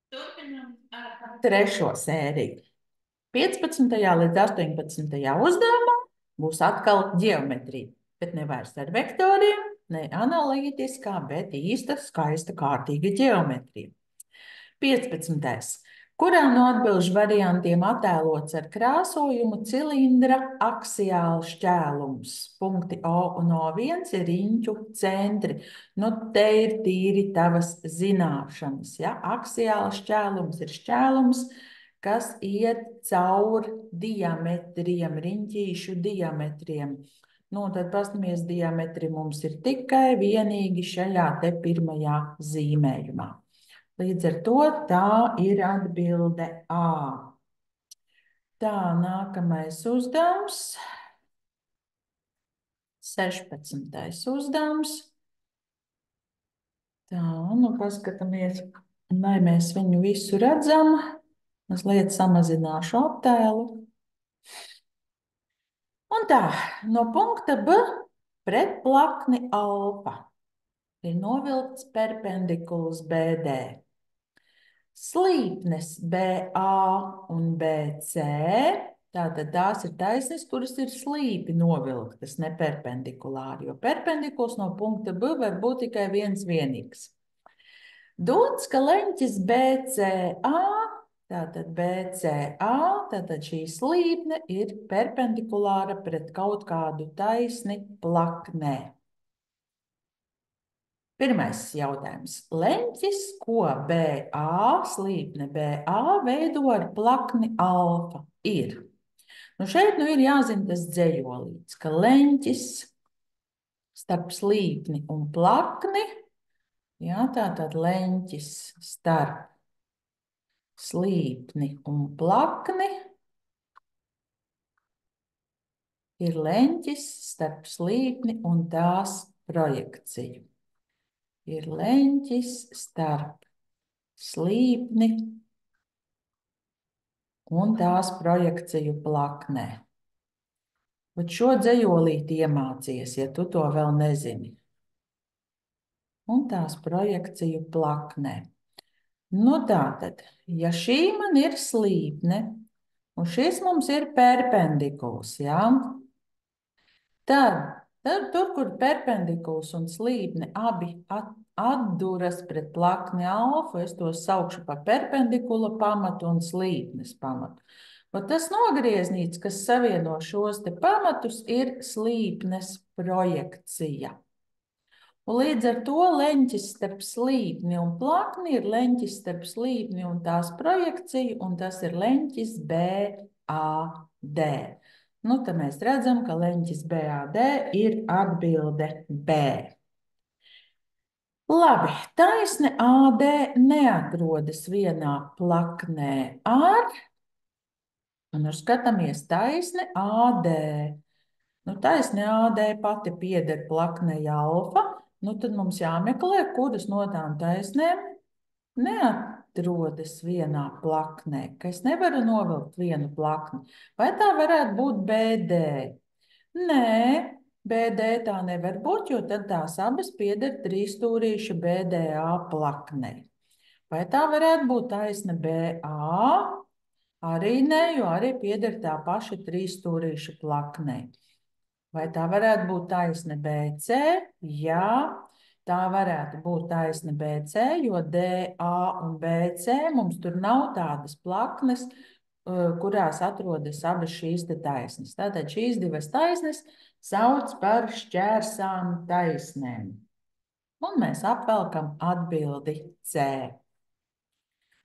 Turpinām ar trešo sēriju. 15. līdz 18. uzdevumā būs atkal ģeometrija, bet ne vairs ar vektoriem, ne analītiskā, bet īsta, skaista, kārtīga ģeometrija. 15. Kurā no atbilžu variantiem attēlots ar krāsojumu cilindra aksiāls šķēlums? Punkti O un O1 ir riņķu centri. Nu, te ir tīri tavas zināšanas. Ja? Aksiāls šķēlums ir šķēlums, kas iet caur diametriem, riņķīšu diametriem. Nu, tad pastamies, diametri mums ir tikai vienīgi šajā te pirmajā zīmējumā. Līdz ar to tā ir atbilde A. Tā, nākamais uzdevums. 16. uzdevums. Tā, nu paskatāmies, lai mēs viņu visu redzam. Mazliet samazināšu attēlu. Un tā, no punkta B pret plakni alfa ir novilkts perpendikuls BD. Slīpnes BA un BC, tātad tās ir taisnes, kuras ir slīpi novilktas, ne perpendikulāri, jo perpendikuls no punkta B var būt tikai viens vienīgs. Dots, ka leņķis BCA, tātad šī slīpne ir perpendikulāra pret kaut kādu taisni plaknē. Pirmais jautājums. Leņķis, ko BA, slīpne BA, veido ar plakni alfa, ir. Nu šeit ir jāzina tas dzejolīts, ka leņķis starp slīpni un plakni, jā, tātad leņķis starp slīpni un plakni ir leņķis starp slīpni un tās projekciju. Ir leņķis starp slīpni un tās projekciju plaknē. Bet šo dzejolīti iemācies, ja tu to vēl nezini. Un tās projekciju plaknē. Nu tātad, ja šī man ir slīpne, un šis mums ir perpendikuls, jā? Tad tur, kur perpendikuls un slīpne abi atduras pret plakni alfu, es to saukšu par perpendikula pamatu un slīpnes pamatu. Un tas nogrieznīts, kas savieno šos te pamatus, ir slīpnes projekcija. Un līdz ar to leņķis starp slīpni un plakni ir leņķis starp slīpni un tās projekciju, un tas ir leņķis BAD. Nu, tad mēs redzam, ka leņķis BAD ir atbilde B. Labi, taisne AD neatrodas vienā plaknē ar, un skatāmies taisne AD. Nu, taisne AD pati pieder plaknei alfa, nu tad mums jāmeklē, kuras no tām taisnēm neatrodas vienā plaknē, ka es nevaru novilkt vienu plakni. Vai tā varētu būt BD? Nē, BD tā nevar būt, jo tad tās abas pieder trīsstūrīša BDA plaknei. Vai tā varētu būt taisne BA? Arī nē, jo arī pieder tā paša trīsstūrīša plaknei. Vai tā varētu būt taisne BC? Jā, tā varētu būt taisne BC, jo DA un BC mums tur nav tādas plaknes, kurās atrodas abas šīs te taisnes. Tātad šīs divas taisnes sauc par šķērsām taisnēm. Un mēs apvelkam atbildi C.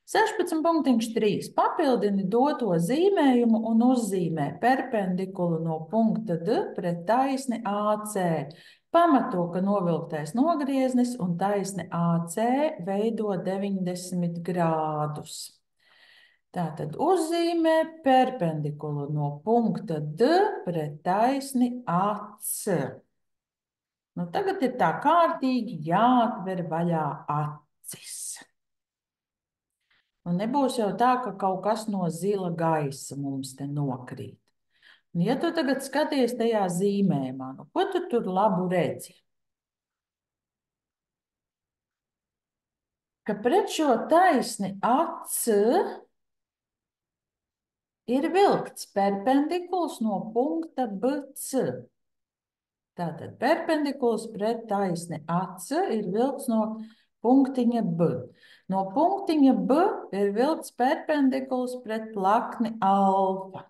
16.3. Papildini doto zīmējumu un uzzīmē perpendikulu no punkta D pret taisni AC. Pamato, ka novilktais nogrieznis un taisne AC veido 90 grādus. Tātad uzzīmē perpendikulu no punkta D pret taisni AC. Nu, tagad ir tā kārtīgi jāatver vaļā acis. Un nebūs jau tā, ka kaut kas no zila gaisa mums te nokrīt. Un ja tu tagad skaties tajā zīmējumā, nu, ko tu tur labu redzi? ka pret šo taisni AC ir vilkts perpendikuls no punkta BC. Tātad perpendikuls pret taisni AC ir vilkts no punktiņa B. No punktiņa B ir vilkts perpendikuls pret plakni alfa.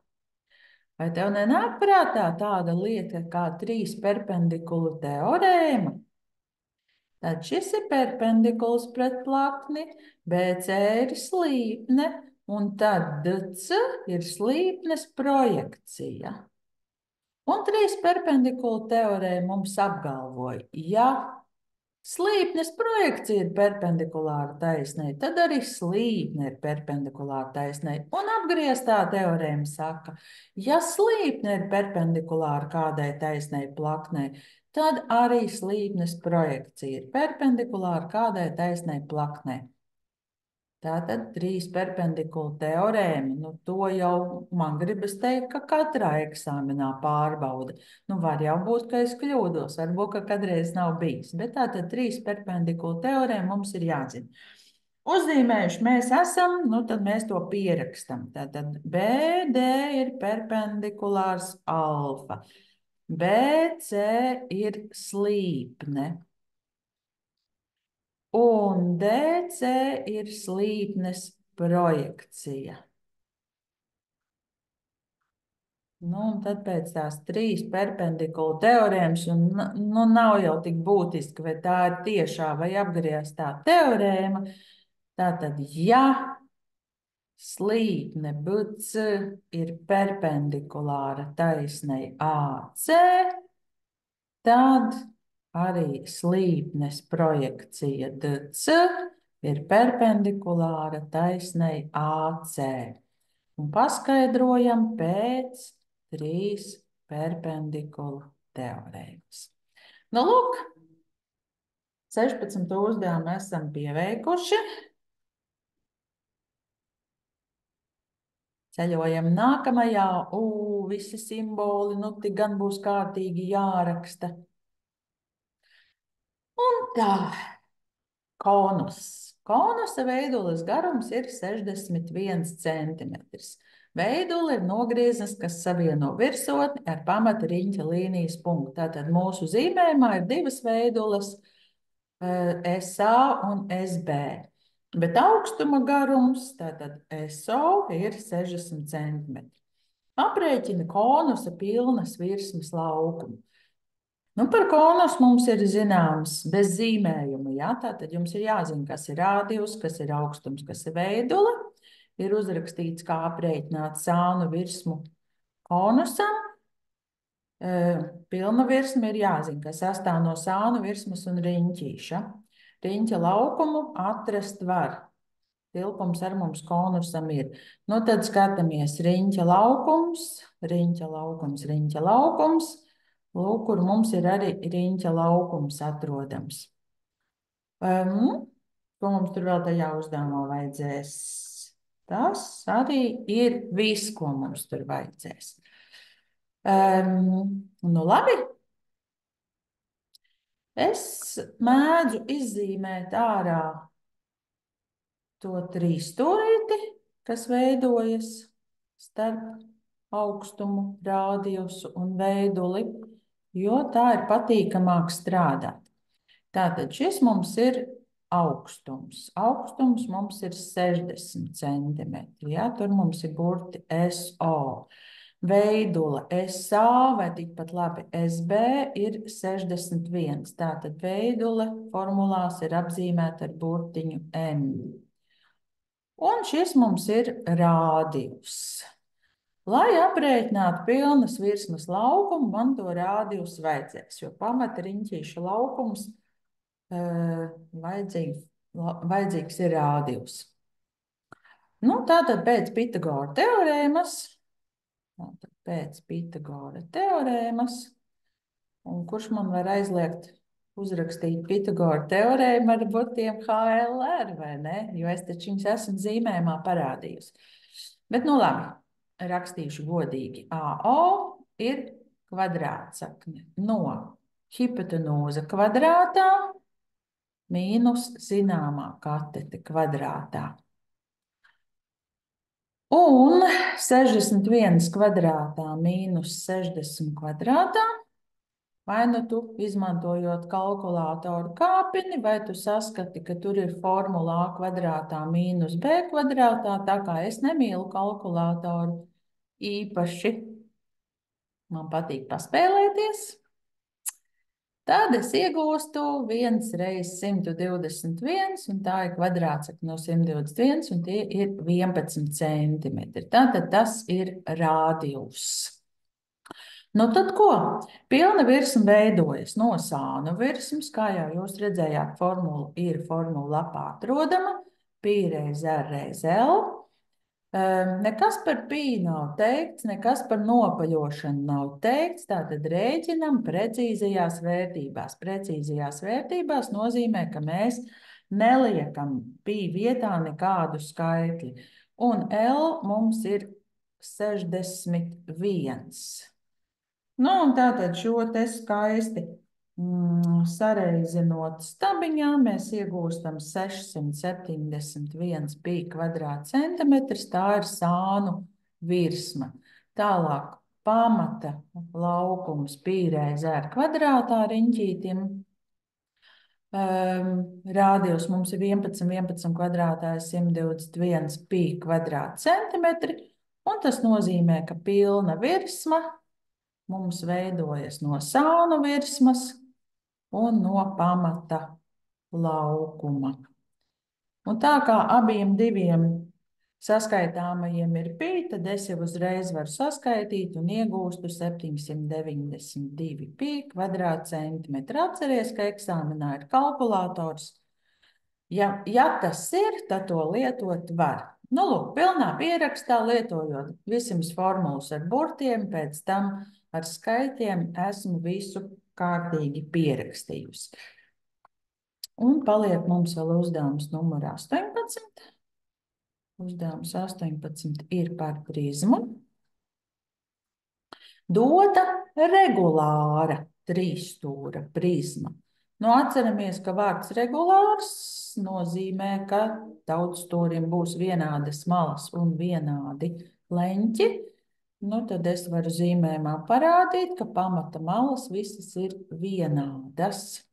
Vai tev nenāk prātā tāda lieta kā trīs perpendikulu teorēma? Tad šis ir perpendikuls pret plakni, BC ir slīpne, un tad DC ir slīpnes projekcija. Un trīs perpendikulu teorēma mums apgalvoja, ja slīpnes projekcija ir perpendikulāra taisnei, tad arī slīpne ir perpendikulāra taisnei. Un apgrieztā teorēma saka, ja slīpne ir perpendikulāra kādai taisnei plaknei, tad arī slīpnes projekcija ir perpendikulāra kādai taisnei plaknei. Tātad trīs perpendikulu teorēma, nu to jau man gribas teikt, ka katrā eksāmenā pārbauda. Nu var jau būt, ka es kļūdos, varbūt, ka kādreiz nav bijis, bet tātad trīs perpendikulu teorēma mums ir jāzina. Uzzīmējuši mēs esam, nu tad mēs to pierakstam. Tātad BD ir perpendikulārs alfa, BC ir slīpne. Un DC ir slīpnes projekcija. Nu, un tad pēc tās trīs perpendikulu teorēmas, un nu, nav jau tik būtiski, vai tā ir tiešā vai apgrieztā teorēma. Tātad, ja slīpne BC ir perpendikulāra taisnei AC, tad arī slīpnes projekcija DC ir perpendikulāra taisnei AC. Un paskaidrojam pēc trīs perpendikulu teorēmas. Nu, lūk, 16. uzdevumu esam pieveikuši. Ceļojam nākamajā, visi simboli, nu tik gan būs kārtīgi jāraksta. Un tā, konus. Konusa veidules garums ir 61 centimetrs. Veidule ir nogrieznis, kas savieno virsotni ar pamata riņķa līnijas punktu. Tātad mūsu zīmējumā ir divas veidules, SA un SB. Bet augstuma garums, tātad SO, ir 60 centimetri. Aprēķina konusa pilnas virsmas laukumu. Nu, par konusu mums ir zināms bez zīmējuma. Ja? Tātad jums ir jāzina, kas ir rādījus, kas ir augstums, kas ir veidule. Ir uzrakstīts, kā aprēķināt sānu virsmu konusam. Pilna virsma ir jāzina, kas sastāv no sānu virsmas un riņķīša. Riņķa laukumu atrast var. Tilpums ar mums konusam ir. Nu, tad skatāmies riņķa laukums, riņķa laukums, riņķa laukums. Lūk, kur mums ir arī riņķa laukums atrodams. Ko mums tur vēl tajā uzdevumā vajadzēs? Tas arī ir viss, ko mums tur vajadzēs. Nu labi. Es mēdzu izzīmēt ārā to trīsstūrīti, kas veidojas starp augstumu, rādījusu un veiduli, jo tā ir patīkamāk strādāt. Tātad šis mums ir augstums. Augstums mums ir 60 centimetri. Ja? Tur mums ir burti SO. Veidula SA vai tikpat labi SB ir 61. Tātad veidula formulās ir apzīmēta ar burtiņu M. Un šis mums ir rādījus. Lai aprēķinātu pilnas virsmas laukumu, man to rādījus vajadzēs, jo pamata riņķīša laukums vajadzīgs ir rādījus. Nu, tātad pēc Pitagora teorēmas, un kurš man var aizliegt uzrakstīt Pitagora teorēmu ar burtiem HLR, vai ne? Jo es taču viņus esmu zīmējumā parādījusi. Bet nu labi, rakstīšu godīgi. AO ir kvadrātsakne no hipotenūza kvadrātā mīnus zināmā katete kvadrātā. Un 61 kvadrātā mīnus 60 kvadrātā. Vai nu tu izmantojot kalkulātoru kāpini, vai tu saskati, ka tur ir formula a kvadrātā mīnus b kvadrātā, tā kā es nemīlu kalkulātoru īpaši. Man patīk paspēlēties. Tad es iegūstu 1 reiz 121, un tā ir kvadrātsaka no 121, un tie ir 11 centimetri. Tātad tas ir rādījums. Nu tad ko? Pilna virsma veidojas no sānu virsmas, kā jau jūs redzējāt, formula ir formula lapā atrodama, pi reiz r reiz l. Nekas par pi nav teikts, nekas par nopaļošanu nav teikts, tātad rēķinam precīzajās vērtībās. Precīzajās vērtībās nozīmē, ka mēs neliekam pi vietā nekādu skaitli. Un L mums ir 61. Nu, un tātad šo te skaisti sareizinot stabiņā, mēs iegūstam 671 pi kvadrātcentimetrs, tā ir sānu virsma. Tālāk pamata laukums pi reiz r kvadrātā riņķītim. Rādījums mums ir 11 kvadrātā 121 pi kvadrātcentimetri, un tas nozīmē, ka pilna virsma mums veidojas no sānu virsmas un no pamata laukuma. Un tā kā abiem diviem saskaitāmajiem ir pi, tad es jau uzreiz varu saskaitīt un iegūstu 792 pi kvadrātcentimetri. Atceries, ka eksāmenā ir kalkulators. Ja tas ir, tad to lietot var. Nu, lūk, pilnā pierakstā lietojot visums formulas ar burtiem, pēc tam ar skaitļiem esmu visu kārtīgi pierakstījusi. Un paliek mums vēl uzdevums numur 18. Uzdevums 18 ir par prizmu. Dota regulāra trīsstūra prizma. Nu, atceramies, ka vārds regulārs nozīmē, ka daudzstūrim būs vienādas malas un vienādi leņķi. Nu, tad es varu zīmējumā parādīt, ka pamata malas visas ir vienādas.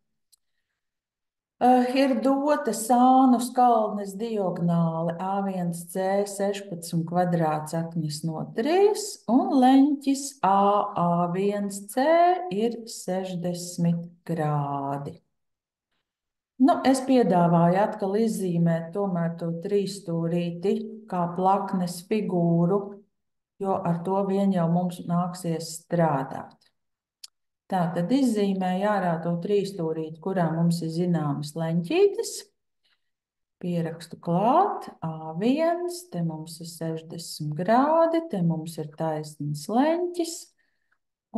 Ir dota sānu skalnes diagonāli A1C 16 kvadrātsaknis no 3 un leņķis A1C ir 60 grādi. Nu, es piedāvāju atkal izzīmēt tomēr to trīsstūrīti kā plaknes figūru, jo ar to vien jau mums nāksies strādāt. Tātad izzīmēju ārā to trīsstūrīti, kurā mums ir zināmas leņķītes. Pierakstu klāt A1, te mums ir 60 grādi, te mums ir taisnīgs leņķis,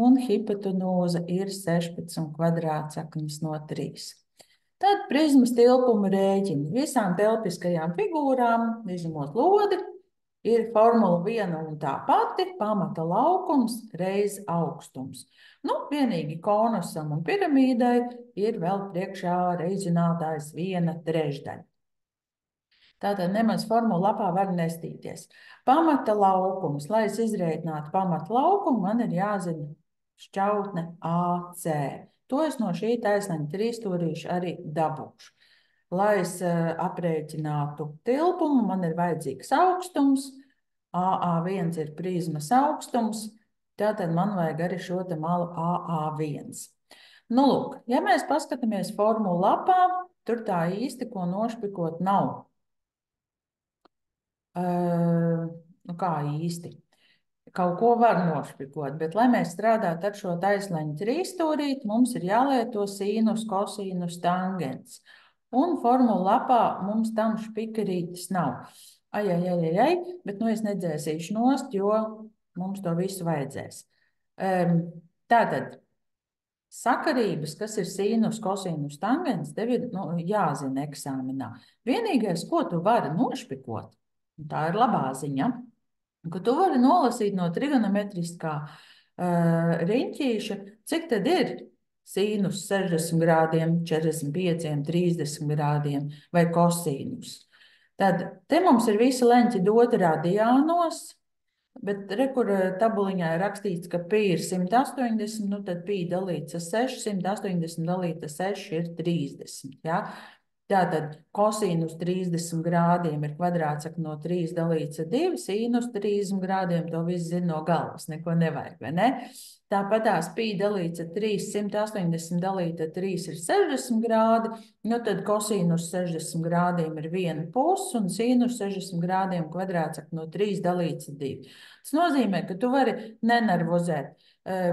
un hipotenūza ir 16 kvadrātsaknis no 3. Tad prizmas tilpumu rēķini. Visām telpiskajām figūrām, izņemot lodi, ir formula viena un tā pati, pamata laukums reiz augstums. Nu, vienīgi konusam un piramīdai ir vēl priekšā reizinātājs 1/3. Tātad nemaz formula lapā var nestīties. Pamata laukums. Lai es izreikinātu pamata laukumu, man ir jāzina šķautne AC. To es no šī taisnaņa trīsstūrīša arī dabūšu. Lai es aprēķinātu tilpumu, man ir vajadzīgs augstums. AA1 ir prizmas augstums, tātad man vajag arī šo te malu AA1. Nu, lūk, ja mēs paskatāmies formulu lapā, tur tā īsti ko nošpikot nav. Nu, kā īsti? Kaut ko var nošpikot, bet, lai mēs strādātu ar šo taisnleņu trīsstūrīti, mums ir jālieto sīnus, kosīnus, tangens. Un formula lapā mums tam špikarītis nav. Bet nu es nedzēsīšu nost, jo mums to visu vajadzēs. Tātad, sakarības, kas ir sīnus, kosīnus, tangens, tev ir jāzina eksāmenā. Vienīgais, ko tu vari nošpikot, tā ir labā ziņa, ka tu vari nolasīt no trigonometriskā riņķīša, cik tad ir Sīnus 60 grādiem, 45, 30 grādiem vai kosīnus. Tad te mums ir visi leņķi doti radiānos, bet kur tabuliņā ir rakstīts, ka pi ir 180, nu tad pi dalīts ar 6, 180 dalīts ar 6 ir 30. Ja? Tātad kosīnus 30 grādiem ir kvadrātsaka no 3 dalīts ar 2, sīnus 30 grādiem, to viss zina no galvas, neko nevajag, vai ne? Tāpatās pi dalīts ar 3, 180 dalīt ar 3 ir 60 grādi, nu tad kosīnus 60 grādiem ir 1,5 un sīnus 60 grādiem kvadrātsaka no 3 dalīts ar 2. Tas nozīmē, ka tu vari nenervozēt,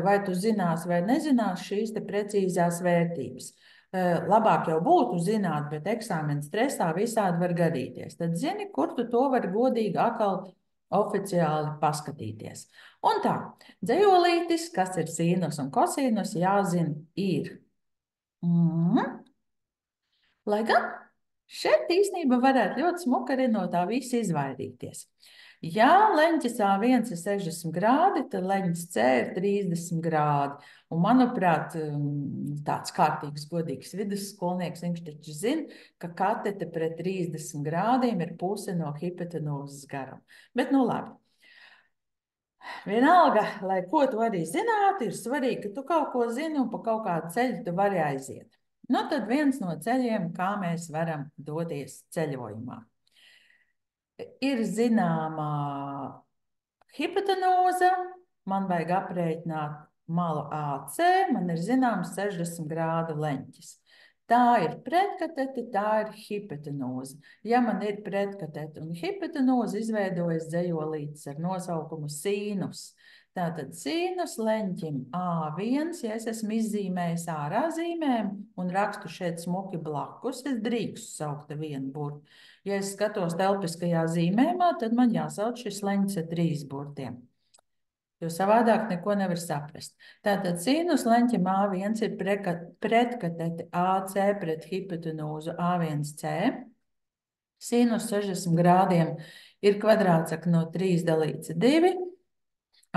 vai tu zinās vai nezinās šīs te precīzās vērtības. Labāk jau būtu zināt, bet eksāmena stresā visādi var gadīties. Tad zini, kur tu to vari godīgi atkal oficiāli paskatīties. Un tā, dzejolītis, kas ir sīnus un kosīnus, jāzina ir. Lai gan šeit īstenībā varētu ļoti smuki arī no tā visa izvairīties. Ja leņķis A1 ir 60 grādi, tad leņķis C ir 30 grādi. Un, manuprāt, tāds kārtīgs, godīgs vidusskolnieks, viņš taču zina, ka katete pret 30 grādiem ir puse no hipotenūzes garuma. Bet, nu labi. Vienalga, lai ko tu arī zinātu, ir svarīgi, ka tu kaut ko zini un pa kaut kādu ceļu tu vari aiziet. Nu, tad viens no ceļiem, kā mēs varam doties ceļojumā. Ir zināma hipotenūze, man vajag aprēķināt malu AC, man ir zināms 60 grādu leņķis. Tā ir pretkatete, tā ir hipotenūze. Ja man ir pretkatete un hipotenūze, izveidojas dzejolītis ar nosaukumu sīnus. Tātad sīnus leņķim A1, ja es esmu izzīmējis ārā zīmēm un rakstu šeit smuki blakus, es drīkstu saukt vienu burtu. Ja es skatos telpiskajā zīmējumā, tad man jāsauc šis leņķis ar 3 burtiem, jo savādāk neko nevar saprast. Tātad sīnus leņķim A1 ir pretkatete AC pret hipotenūzu A1C. Sīnus 60 grādiem ir kvadrātsaka no 3 dalīts ar 2.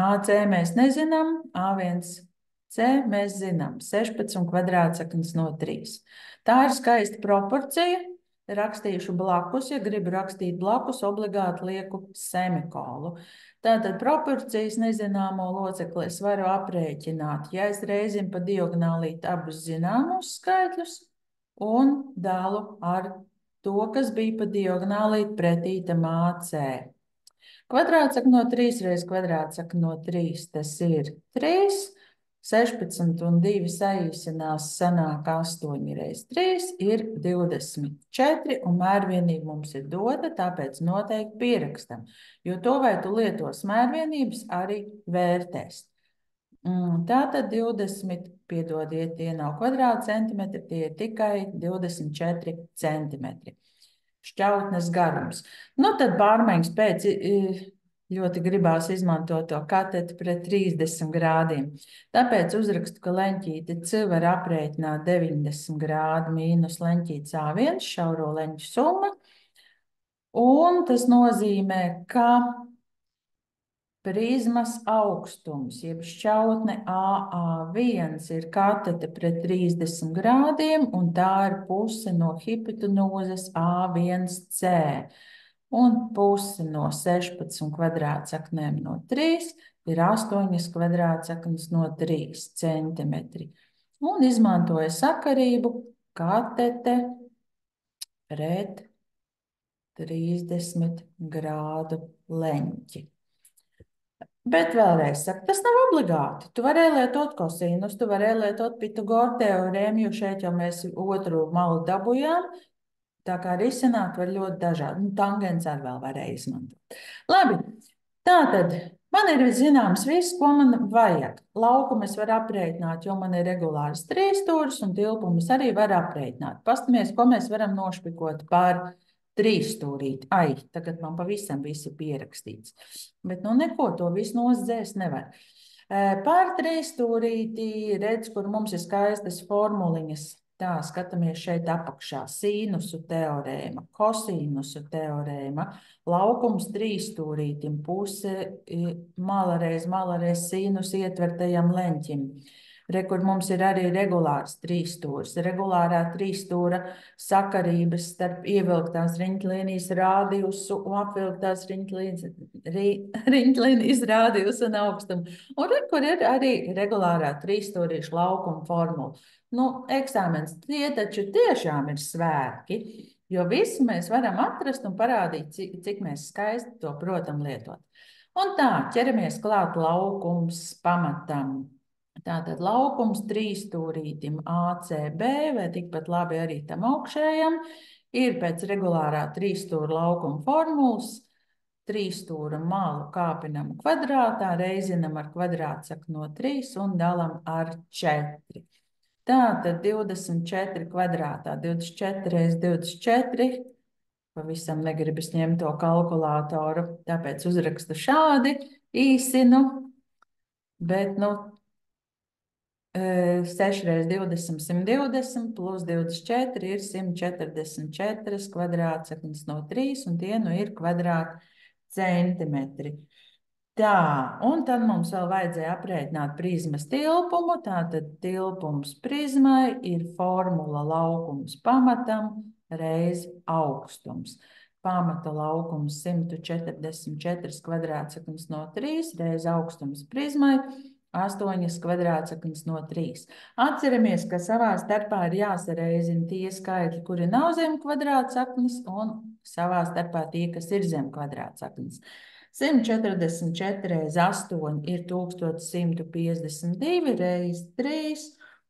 AC mēs nezinām, A1C mēs zinām, 16 kvadrātsaknes no 3. Tā ir skaista proporcija. Rakstīšu blakus, ja gribu rakstīt blakus, obligāti lieku semikolu. Tātad proporcijas nezināmo locekli es varu aprēķināt, ja es reizim pa diagonālīt abus zināmus skaitļus un dalu ar to, kas bija pa diagonālīt pretītam AC. Kvadrātsaka no 3 reiz kvadrātsaka no 3, tas ir 3. 16 un 2 saīsinās, sanāk 8 reiz 3 ir 24, un mērvienība mums ir dota, tāpēc noteikti pierakstam, jo to, vai tu lietos mērvienības, arī vērtēs. Tātad 20, piedodiet, tie nav kvadrātcentimetri, tie ir tikai 24 centimetri. Šķautnes garums. Nu, tad pārmaiņas pēc ļoti gribās izmantot to kateti pret 30 grādiem. Tāpēc uzrakstu, ka leņķīte C var aprēķināt 90 grādu mīnus leņķītes A1, šauro leņķu summa. Un tas nozīmē, ka prizmas augstums, jeb šķautne AA1 ir katete pret 30 grādiem, un tā ir puse no hipotenūzes A1C. Un pusi no 16 kvadrātsaknēm no 3 ir 8 kvadrātsaknes no 3 centimetri. Un izmantoja sakarību katete pret 30 grādu leņķi. Bet vēlreiz saku, tas nav obligāti. Tu vari lietot kosīnus, tu vari lietot Pitagoru teorēmu, jo šeit jau mēs otru malu dabujām. Tā kā risināt var ļoti dažādi. Tangens arī vēl varēja izmantot. Labi, tātad man ir zināms viss, ko man vajag. Laukumu es varu aprēķināt, jo man ir regulārs 3 stūris, un tilpumus arī var aprēķināt. Pastamies, ko mēs varam nošpikot par 3 stūrīti. Ai, tagad man pavisam viss ir pierakstīts. Bet nu neko, to visu nozdzēs nevar. Par 3 stūrīti redz, kur mums ir skaistas formuliņas. Tā, skatāmies šeit apakšā. Sīnusu teorēma, kosīnusu teorēma, laukums 3 stūrītim, puse mala reiz sīnus ietvertajam leņķim. Kur mums ir arī regulārs trīsstūris. Regulārā trīsstūra sakarības starp ievilktās riņķlīnijas rādiusu un apvilktās riņķlīnijas rādiusu un augstumu. Un kur ir arī regulārā trīsstūrīša laukuma formula. Nu, eksāmens tie taču tiešām ir svētki, jo visu mēs varam atrast un parādīt, cik mēs skaisti to protam lietot. Un tā, ķeramies klāt laukums pamatam. Tātad laukums trīsstūrītim ACB vai tikpat labi arī tam augšējam ir pēc regulārā trīsstūra laukuma formulas. Trīsstūra malu kāpinam kvadrātā, reizinam ar kvadrātsakni no 3 un dalam ar 4. Tātad 24 kvadrātā, 24 reiz 24. Pavisam negribas ņemt to kalkulātoru, tāpēc uzrakstu šādi, īsinu, bet, 6 reiz 20, 120, plus 24 ir 144 kvadrātsaknes no 3, un tie ir kvadrātcentimetri. Tā, un tad mums vēl vajadzēja aprēķināt prizmas tilpumu. Tātad tilpums prizmai ir formula laukums pamatam reiz augstums. Pamata laukums 144 kvadrātsaknes no 3 reiz augstums prizmai 8 kvadrātsaknes no 3. Atceramies, ka savā starpā ir jāsareizina tie skaitļi, kuri nav zem kvadrātsaknes, un savā starpā tie, kas ir zem kvadrātsaknes. 144 reiz 8 ir 1152 reiz 3,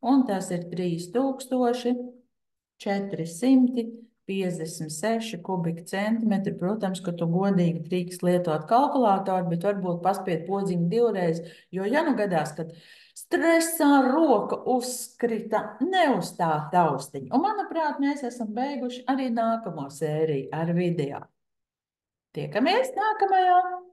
un tas ir 3456 kubikcentimetri. Protams, ka tu godīgi drīkst lietot kalkulātoru, bet varbūt paspied podziņu 2 reizes, jo ja nu gadās, kad stresā roka uzkrita neuz tā taustiņa. Un, manuprāt, mēs esam beiguši arī nākamo sēriju ar video. Tiekamies nākamajā!